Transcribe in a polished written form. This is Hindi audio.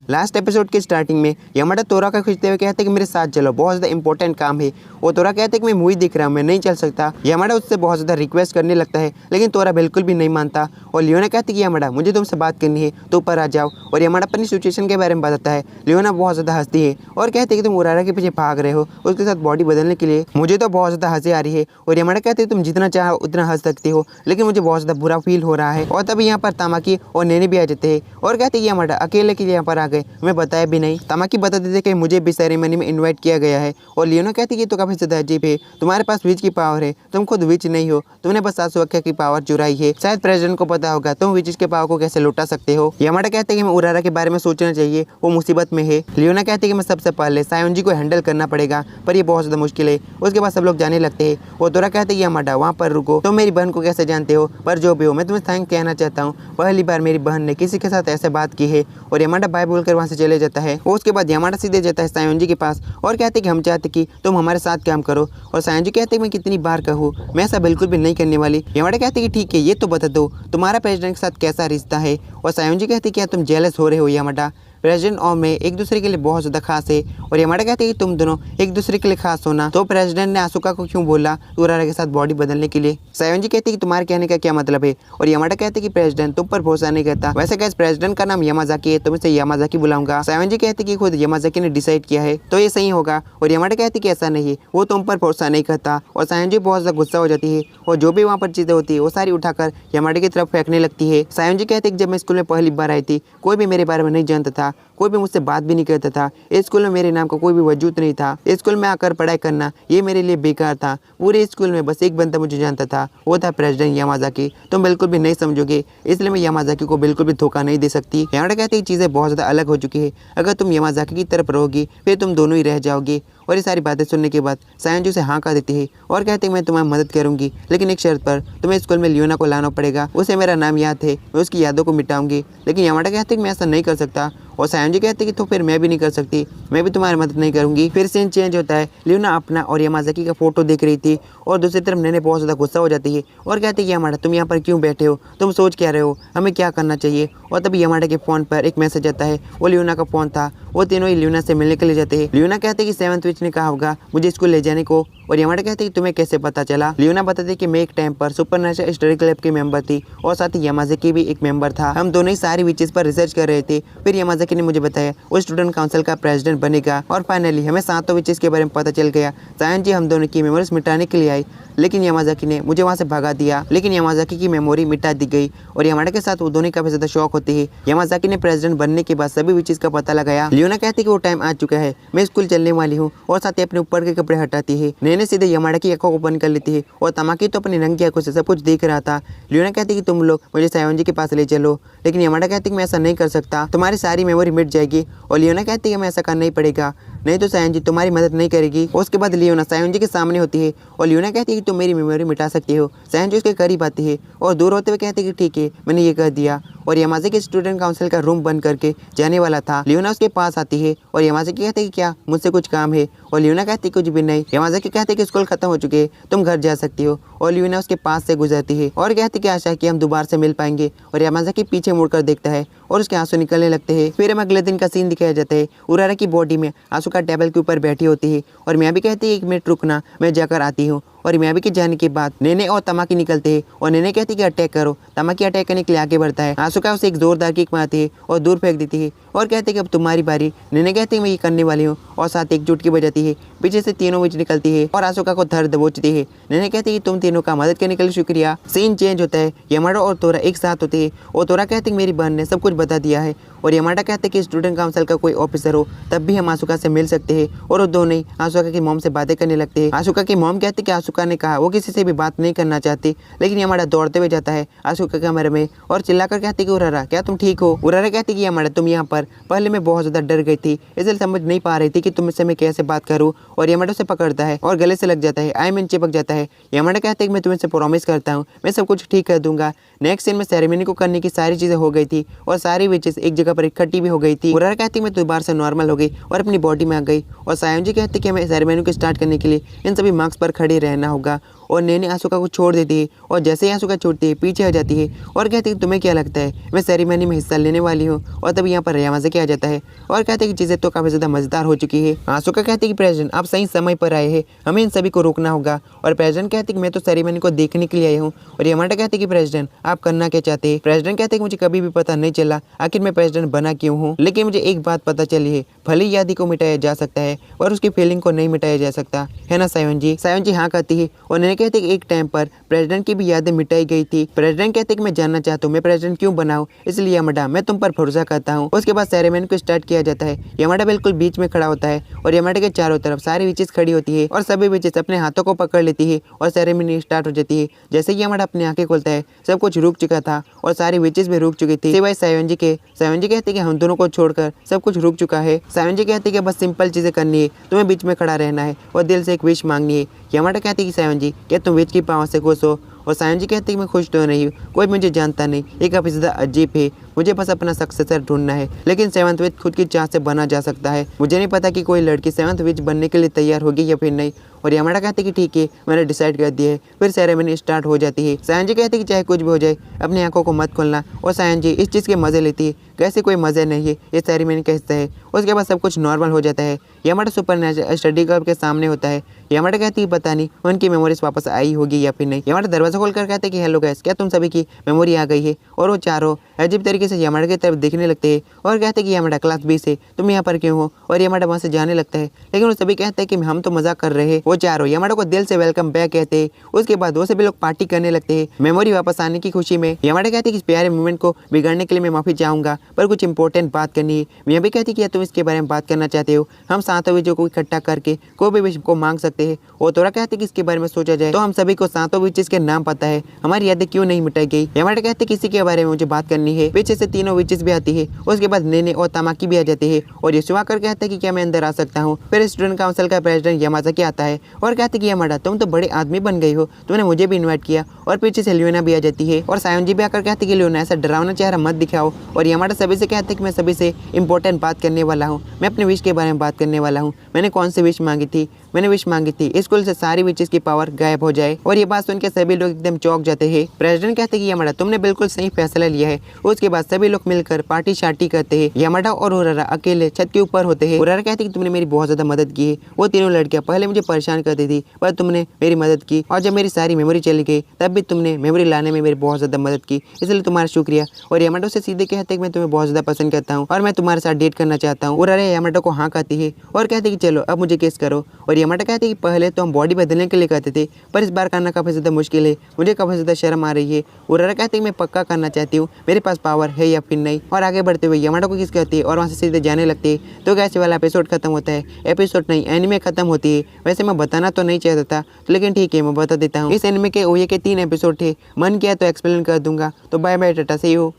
लास्ट एपिसोड की स्टार्टिंग में यामाडा तोरा का खींचते हुए कहते कि मेरे साथ चलो, बहुत ज़्यादा इंपॉर्टेंट काम है। वो तोरा कहते कि मैं मूवी दिख रहा हूँ, मैं नहीं चल सकता। यामाडा उससे बहुत ज़्यादा रिक्वेस्ट करने लगता है, लेकिन तोरा बिल्कुल भी नहीं मानता। और लियोना कहती कि यामाडा मुझे तुमसे बात करनी है, तो ऊपर आ जाओ। और यामाडा अपनी सिचुएशन के बारे में बताता है। लियोना बहुत ज़्यादा हंसती है और कहती है कि तुम उरारा के पीछे भाग रहे हो उसके साथ बॉडी बदलने के लिए। मुझे तो बहुत ज़्यादा हंसी आ रही है। और यामाडा कहती है तुम जितना चाहो उतना हंस सकती हो, लेकिन मुझे बहुत ज़्यादा बुरा फील हो रहा है। और तभी यहाँ पर तामाकी और नेने भी आ जाते हैं और कहते हैं कि यामाडा अकेले के लिए यहाँ पर आ गए, हमें बताया भी नहीं। तामाकी बता देते कि मुझे भी सेरेमनी में इनवाइट किया गया है। और लियोना कहती है कि तो काफ़ी ज़्यादा अजीब है, तुम्हारे पास विच की पावर है, तुम खुद विच नहीं हो, तुमने बस आसुका की पावर चुराई है। शायद प्रेसिडेंट को पता होगा तुम विच के पावर को कैसे लौटा सकते हो। यामाडा कहते हैं कि हमें उरारा के बारे में सोचना चाहिए, वो मुसीबत में है। लियोना कहती है कि मैं सबसे पहले सायोंजी को हैंडल करना पड़ेगा, पर ये बहुत ज़्यादा मुश्किल है। उसके बाद सब लोग जाने लगते हैं। और तोरा कहते हैं यामाडा वहाँ पर रुको, तुम मेरी बहन को कैसे जानते हो, पर जो भी हो मैं तुम्हें थैंक कहना चाहता हूँ, पहली बार मेरी बहन ने किसी के साथ ऐसे बात की है। और यामाडा बाय बोलकर वहाँ से चले जाता है। और उसके बाद यामाडा सीधे जाता है सायोंजी के पास और कहते कि हम चाहते कि तुम हमारे साथ काम करो। और सायोंजी कहते मैं कितनी बार कहूँ, मैं ऐसा बिल्कुल भी नहीं करने वाली। यामाडा कहते कि ठीक है, ये तो बता दो तुम्हारा प्रेसिडेंट के साथ कैसा रिश्ता है। और सायोंजी कहते क्या तुम जेलस हो रहे हो यामाडा, प्रेसिडेंट और मैं एक दूसरे के लिए बहुत ज़्यादा खास है। और यामाडा कहते हैं कि तुम दोनों एक दूसरे के लिए खास होना, तो प्रेसिडेंट ने आसुका को क्यों बोला उरारा के साथ बॉडी बदलने के लिए। सायोंजी कहते हैं कि तुम्हारे कहने का क्या मतलब है। और यामाडा कहते हैं कि प्रेसिडेंट तुम पर भरोसा नहीं करता। वैसे कैसे प्रेसिडेंट का नाम यामाजाकी है, तो मैं इसे यामाजाकी बुलाऊंगा। सायोंजी कहते हैं कि खुद यामाजाकी ने डिसाइड किया है तो ये सही होगा। और यामाडा कहती है कि ऐसा नहीं है, वो तुम पर भरोसा नहीं करता। और सायोंजी बहुत ज़्यादा गुस्सा हो जाती है और जो भी वहाँ पर चीज़ें होती है वो सारी उठाकर यामाडा की तरफ फेंकने लगती है। सायोंजी कहते हैं कि जब मैं स्कूल में पहली बार आई थी कोई भी मेरे बारे में नहीं जानता था, कोई भी मुझसे बात भी नहीं करता था। इस स्कूल में मेरे नाम का कोई भी वजूद नहीं था। इस स्कूल में आकर पढ़ाई करना ये मेरे लिए बेकार था। पूरे स्कूल में बस एक बंदा मुझे जानता था, वो था प्रेसिडेंट यामाजाकी। तुम बिल्कुल भी नहीं समझोगे, इसलिए मैं यामाजाकी को बिल्कुल भी धोखा नहीं दे सकती। यामाडा कहते हैं चीज़ें बहुत ज़्यादा अलग हो चुकी है, अगर तुम यामाजाकी की तरफ रहोगी फिर तुम दोनों ही रह जाओगे। और ये सारी बातें सुनने के बाद सायोंजी से हाँ कर देती है और कहते हैं मैं तुम्हारी मदद करूंगी, लेकिन एक शर्त पर, तुम्हें स्कूल में लियोना को लाना पड़ेगा, उसे मेरा नाम याद है, मैं उसकी यादों को मिटाऊंगी। लेकिन यामाडा कहते हैं कि मैं ऐसा नहीं कर सकता। और सायोंजी कहते हैं कि तो फिर मैं भी नहीं कर सकती, मैं भी तुम्हारी मदद नहीं करूंगी। फिर सीन चेंज होता है, लियोना अपना और यामाजाकी का फोटो देख रही थी और दूसरी तरफ नेने बहुत ज़्यादा गुस्सा हो जाती है और कहती है यामाडा तुम यहाँ पर क्यों बैठे हो, तुम सोच क्या रहे हो, हमें क्या करना चाहिए। और तभी यामाडा के फ़ोन पर एक मैसेज आता है, वो लियोना का फ़ोन था। वो तीनों ही लियोना से मिलने के लिए जाते हैं। लियोना कहते हैं कि 7th विच ने कहा होगा मुझे स्कूल ले जाने को। और यामाडा कहते हैं कि तुम्हें कैसे पता चला। लियोना बताते हैं कि मैं एक टाइम पर सुपरनेचुरल हिस्टोरी क्लब की मेंबर थी और साथ ही यामाजाकी भी एक मेंबर था। हम दोनों ही सारी विचेस पर रिसर्च कर रहे थे। फिर यामाजाकी ने मुझे बताया वो स्टूडेंट काउंसिल का प्रेसिडेंट बनेगा। और फाइनली हमें 7 विचेस के बारे में पता चल गया। सायोंजी हम दोनों की मेमोरीज मिटाने के लिए आई, लेकिन यामाजाकी ने मुझे वहाँ से भगा दिया। लेकिन यामाजाकी की मेमोरी मिटा दी गई और यामाडा के साथ वो दोनों काफी ज़्यादा शौक होती है। यामाजाकी ने प्रेसिडेंट बनने के बाद सभी विचेस का पता लगाया। लियोना कहती है कि वो टाइम आ चुका है, मैं स्कूल चलने वाली हूँ। और साथ ही अपने ऊपर के कपड़े हटाती है। नेने सीधे यामाडा की आंखों को बंद कर लेती है और तामाकी तो अपनी नंगी आंखों से सब कुछ देख रहा था। लियोना कहती है कि तुम लोग मुझे सायोंजी के पास ले चलो, लेकिन यामाडा कहती है कि मैं ऐसा नहीं कर सकता, तुम्हारी सारी मेमोरी मिट जाएगी। और लियोना कहती है कि मैं ऐसा करना ही पड़ेगा, नहीं तो सायोंजी तुम्हारी मदद नहीं करेगी। उसके बाद लियोना सायोंजी के सामने होती है और लियोना कहती है कि तुम मेरी मेमोरी मिटा सकती हो। सायोंजी उसके करीब आती है और दूर होते हुए कहती है कि ठीक है, मैंने ये कर दिया। और यामाजाकी स्टूडेंट काउंसिल का रूम बंद करके जाने वाला था। लियोना उसके पास आती है और यामाजाकी कहते हैं कि क्या मुझसे कुछ काम है। और लियोना कहती है कुछ भी नहीं। यामाजाकी कहते हैं कि स्कूल खत्म हो चुके हैं, तुम घर जा सकती हो। और लियोना उसके पास से गुजरती है और कहती है कि आशा है कि हम दोबारा से मिल पाएंगे। और यामाजाकी पीछे मुड़कर देखता है और उसके आंसू निकलने लगते हैं। फिर हमें अगले दिन का सीन दिखाया जाता है। उरारा की बॉडी में आसुका टेबल के ऊपर बैठी होती है और मियाबी कहती है 1 मिनट रुकना, मैं जाकर आती हूँ। और मियाबी के जाने के बाद नेने और तामाकी निकलते हैं और नेने कहती है कि अटैक करो। तामाकी अटैक करने के लिए आगे बढ़ता है। आसुका उसे एक जोरदार किक मारती है और दूर फेंक देती है और कहते हैं कि अब तुम्हारी बारी। नेने कहते हैं मैं ये करने वाली हूँ और साथ एक चुटकी बजाती है। पीछे से तीनों विच निकलती है और आसुका को धर दबोचती है। नेने कहती है कि तुम तीनों का मदद करने के लिए शुक्रिया। सीन चेंज होता है, यामाडा और तोरा एक साथ होते हैं और तोरा कहते हैं मेरी बहन ने सब कुछ बता दिया है। और यामाडा कहते हैं कि स्टूडेंट काउंसिल का कोई ऑफिसर हो तब भी हम आसुका से मिल सकते हैं। और वो दोनों ही आसुका की मॉम से बातें करने लगते हैं। आसुका की मॉम कहती है कि आसुका ने कहा वो किसी से भी बात नहीं करना चाहती। लेकिन यामाडा दौड़ते हुए जाता है आसुका के कमरे में और चिल्लाकर कहती है कि उरारा क्या तुम ठीक हो। उरारा कहती है कि यामाडा तुम यहाँ पर, पहले मैं बहुत ज़्यादा डर गई थी, इसलिए समझ नहीं पा रही थी कि तुमसे मैं कैसे बात करूँ। और यामाडा उसे पकड़ता है और गले से लग जाता है, आई मीन चिपक जाता है। यामाडा कहते हैं कि मैं तुम्हें प्रॉमिस करता हूँ मैं सब कुछ ठीक कर दूंगा। नेक्स्ट सीन में सेरेमनी को करने की सारी चीज़ें हो गई थी और सारी विचेस एक जगह पर इकट्ठी भी हो गई थी। उरारा कहती है मैं दोबारा से नॉर्मल हो गई और अपनी बॉडी में आ गई। और सायोंजी कहती है कि हमें सेरेमनी को स्टार्ट करने के लिए इन सभी मार्क्स पर खड़े रहना होगा। और नेने आसुका को छोड़ देती है और जैसे ही आसुका छोड़ती है पीछे आ जाती है और कहती है तुम्हें क्या लगता है मैं सेरेमनी में हिस्सा लेने वाली हूँ। और तभी यहाँ पर यामाज़ाकी आ जाता है और कहते हैं कि चीज़ें तो काफ़ी ज़्यादा मज़ेदार हो चुकी है। आसुका कहते हैं कि प्रेसिडेंट आप सही समय पर आए हैं, हमें इन सभी को रोकना होगा। और प्रेसिडेंट कहते हैं कि मैं तो सेरेमनी को देखने के लिए आया हूँ। और यामाटा कहते हैं कि प्रेसिडेंट आप करना क्या चाहते हैं। प्रेसिडेंट कहते हैं कि मुझे कभी भी पता नहीं चला आखिर मैं प्रेसिडेंट बना क्यों हूँ, लेकिन मुझे एक बात पता चली है, भले ही यादी को मिटाया जा सकता है और उसकी फीलिंग को नहीं मिटाया जा सकता है ना सायोन जी। सायोन जी हाँ कहती है और नेने कहते हैं कि एक टाइम पर प्रेसिडेंट की भी यादें मिटाई गई थी। प्रेसिडेंट कहते हैं कि मैं जानना चाहता हूँ मैं प्रेसिडेंट क्यों बना हूँ, इसलिए यामाटा मैं तुम पर भरोसा करता हूँ। उसके बाद सेरेमनी को स्टार्ट किया जाता है। यामाटा बिल्कुल बीच में खड़ा होता है और यामाटा के चारों तरफ सारी विचेस खड़ी होती है और सभी विचेस अपने हाथों को पकड़ लेती है और सेरेमनी स्टार्ट हो जाती है। जैसे ही यामाटा अपनी आंखें खोलता है सब कुछ रुक चुका था और सारी विचेस भी रुक चुकी थी सिवाय सायोन जी के। सायोन जी कहते हैं कि हम दोनों को छोड़कर सब कुछ रुक चुका है। सायोन जी कहते हैं कि बस सिंपल चीजें करनी है, तुम्हें बीच में खड़ा रहना है और दिल से एक विश मांगनी है। यामाटा कहती है कि सायोन जी क्या तुम विश की पावर से खुश हो। और सायोन जी कहते हैं कि मैं खुश तो नहीं हूँ, कोई मुझे जानता नहीं, ये काफ़ी ज़्यादा अजीब है, मुझे बस अपना सक्सेसर ढूंढना है। लेकिन सेवंथ विच खुद की चाह से बना जा सकता है, मुझे नहीं पता कि कोई लड़की सेवंथ विच बनने के लिए तैयार होगी या फिर नहीं। और यामाटा कहते हैं कि ठीक है मैंने डिसाइड कर दिया है। फिर सेरेमनी स्टार्ट हो जाती है। सायोन जी कहते हैं कि चाहे कुछ भी हो जाए अपनी आंखों को मत खोलना। और सायोन जी इस चीज़ के मज़े लेती है, कैसे कोई मज़े नहीं है, ये सेरेमनी का हिस्सा है। उसके बाद सब कुछ नॉर्मल हो जाता है। यामाटा सुपर स्टडी क्लब के सामने होता है। यामाटा कहती है पता नहीं उनकी मेमोरीज वापस आई होगी या फिर नहीं। यामाटा दरवाजा खोलकर कहते हैं कि हेलो गाइस, क्या तुम सभी की मेमोरी आ गई है। और वो चारों अजीब तरीके से यामाटा की तरफ देखने लगते हैं और कहते हैं कि यामाटा क्लास बी से तुम यहाँ पर क्यों हो। और यामाटा वहाँ से जाने लगता है, लेकिन वो सभी कहते हैं कि हम तो मजाक कर रहे हैं। वो चारों यामाटा को दिल से वेलकम बैक कहते हैं। उसके बाद वो सभी लोग पार्टी करने लगते हैं मेमोरी वापस आने की खुशी में। यामाटा कहती है कि इस प्यारे मोमेंट को बिगाड़ने के लिए मैं माफी चाहूंगा, पर कुछ इंपॉर्टेंट बात करनी है। मैं भी कहती कि क्या तुम इसके बारे में बात करना चाहते हो, हम सातों विचों को इकट्ठा करके कोई भी विश को मांग सकते हैं। और तोरा कहते कि इसके बारे में सोचा जाए तो हम सभी को सातों विचेस के नाम पता है, हमारी यादें क्यों नहीं मिटाई गई। यामाटा कहते किसी के बारे में मुझे बात करनी है। पीछे से तीनों विचेस भी आती है। उसके बाद नेने और तमाकी भी आ जाती है और ये कर कहते हैं कि क्या मैं अंदर आ सकता हूँ। फिर स्टूडेंट काउंसिल का प्रेसिडेंट यामाज़ाकी आता है और कहते कि यामाटा तुम तो बड़े आदमी बन गई हो, तुमने मुझे भी इन्वाइट किया। और पीछे से लियोना भी आ जाती है और सायोन जी भी आकर कहते कि लियोना ऐसा डरावना चेहरा मत दिखाओ। और यामाटा सभी से कहते कि मैं सभी से इंपॉर्टेंट बात करने वाला हूँ, मैं अपने विश के बारे में बात करने वाला हूँ। मैंने कौन सी विश मांगी थी, मैंने विश मांगी थी स्कूल से सारी विचेस की पावर गायब हो जाए। और ये बात सुनकर सभी लोग एकदम चौंक जाते हैं। प्रेसिडेंट कहते कि यामाटा तुमने बिल्कुल सही फैसला लिया है। उसके बाद सभी लोग मिलकर पार्टी शार्टी करते हैं। यामाटा और उरारा अकेले छत के ऊपर होते हैं। उरारा कहते कि तुमने मेरी बहुत ज्यादा मदद की है। वो तीनों लड़कियां पहले मुझे परेशान करती थी पर तुमने मेरी मदद की, और जब मेरी सारी मेमोरी चली गई तब भी तुमने मेमोरी लाने में मेरी बहुत ज्यादा मदद की, इसलिए तुम्हारा शुक्रिया। और यामाटो से सीधे कहते कि मैं तुम्हें बहुत ज्यादा पसंद करता हूँ और मैं तुम्हारे साथ डेट करना चाहता हूँ। उरारा यामाटो को हाँ कहती है और कहते कि चलो अब मुझे किस करो। और यामाटो कहते कि पहले तो हम बॉडी बदलने के लिए कहते थे पर इस बार करना काफी ज्यादा मुश्किल है, मुझे काफी ज्यादा शर्म आ रही है। उरारा कहते कि मैं पक्का करना चाहती हूँ, मेरे पास पावर है या फिर नहीं। और आगे बढ़ते हुए यामाटो को किस कहती है और वहाँ से सीधे जाने लगती है। तो कैसे वाला एपिसोड खत्म होता है, एपिसोड नहीं एनिमे खत्म होती है। वैसे मैं बताना तो नहीं चाहता था लेकिन ठीक है मैं बता देता हूँ। इस एनिमे के ओए के 3 एपिसोड थे, मन किया तो एक्सप्लेन कर दूंगा। तो bye bye tata, see you.